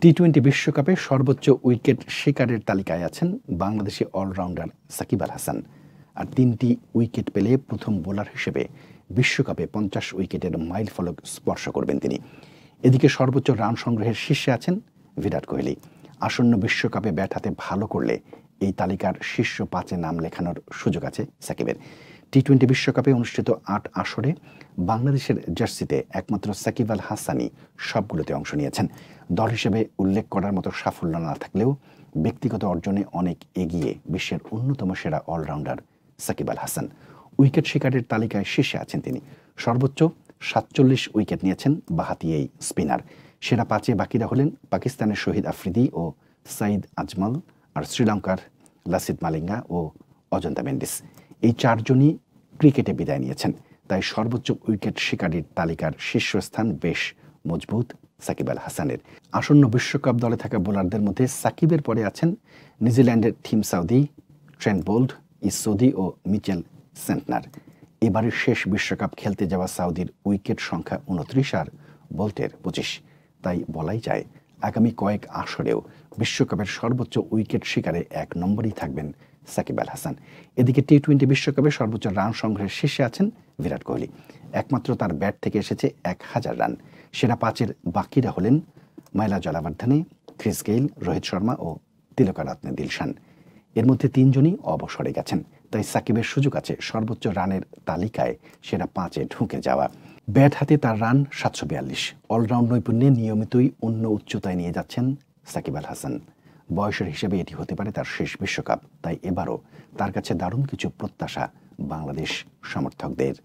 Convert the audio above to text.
টি-20 বিশ্বকাপে সর্বোচ্চ উইকেট শিকারের তালিকায় আছেন বাংলাদেশি অলরাউন্ডার সাকিব আল হাসান। আর ৩টি উইকেট পেলে প্রথম বোলার হিসেবে বিশ্বকাপে ৫০ উইকেটের মাইলফলক স্পর্শ করবেন তিনি। এদিকে সর্বোচ্চ রান সংগ্রহের শীর্ষে আছেন বিরাট কোহলি। আসন্ন বিশ্বকাপে ব্যাট হাতে ভালো করলে এই তালিকার শীর্ষ ৫-এ নাম লেখানোর সুযোগ আছে সাকিবের। টি-20 বিশ্বকাপে অনুষ্ঠিত ৮ আসরে বাংলাদেশের জার্সিতে একমাত্র সাকিব আল হাসানই সবগুলোতে অংশ নিয়েছেন। দল হিসেবে উল্লেখ করার মতো সাফল্য না থাকলেও ব্যক্তিগত অর্জনে অনেক এগিয়ে বিশ্বের অন্যতম সেরা অলরাউন্ডার সাকিব আল হাসান। উইকেট শিকারের তালিকায় শীর্ষে আছেন তিনি। সর্বোচ্চ ৪৭ উইকেট নিয়েছেন বাঁহাতি এই স্পিনার। সেরা ৫-এ বাকিরা হলেন পাকিস্তানের শহীদ আফ্রিদি ও সাইদ আজমল, আর শ্রীলঙ্কার লাসিথ মালিঙ্গা ও অজন্তা মেন্ডিস। এই চারজনই ক্রিকেটে বিদায় নিয়েছেন। তাই সর্বোচ্চ উইকেট শিকারীর তালিকার শীর্ষস্থান বেশ মজবুত সাকিব আল হাসানের। আসন্ন বিশ্বকাপ দলে থাকা বোলারদের মধ্যে সাকিবের পরে আছেন নিউজিল্যান্ডের থিম সাউদি, ট্রেন্ট বোল্ট, ইসোদি ও মিচেল সেন্টনার। এবারের শেষ বিশ্বকাপ খেলতে যাওয়া সাউদির উইকেট সংখ্যা ২৯ আর বোল্টের ২৫। তাই বলাই যায় আগামী কয়েক আসরেও বিশ্বকাপের সর্বোচ্চ উইকেট শিকারে ১ নম্বরেই থাকবেন সাকিব আল হাসান। এদিকে টি-20 বিশ্বকাপে সর্বোচ্চ রান সংগ্রহের শীর্ষে আছেন বিরাট কোহলি। একমাত্র তার ব্যাট থেকে এসেছে ১,০০০ রান। সেরা ৫-এর বাকিরা হলেন মাইলা জলাবর্ধনে, ক্রিস গেইল, রোহিত শর্মা ও তিলকারত্নে দিলশান। এর মধ্যে ৩ জনই অবসরে গেছেন। তাই সাকিবের সুযোগ আছে সর্বোচ্চ রানের তালিকায় সেরা ৫-এ ঢুকে যাওয়া। ব্যাট হাতে তার রান ৭৪২। অলরাউন্ড নৈপুণ্যে নিয়মিতই অন্য উচ্চতায় নিয়ে যাচ্ছেন সাকিব আল হাসান। বয়সের হিসেবে এটি হতে পারে তার শেষ বিশ্বকাপ। তাই এবারও তার কাছে দারুণ কিছু প্রত্যাশা বাংলাদেশ সমর্থকদের।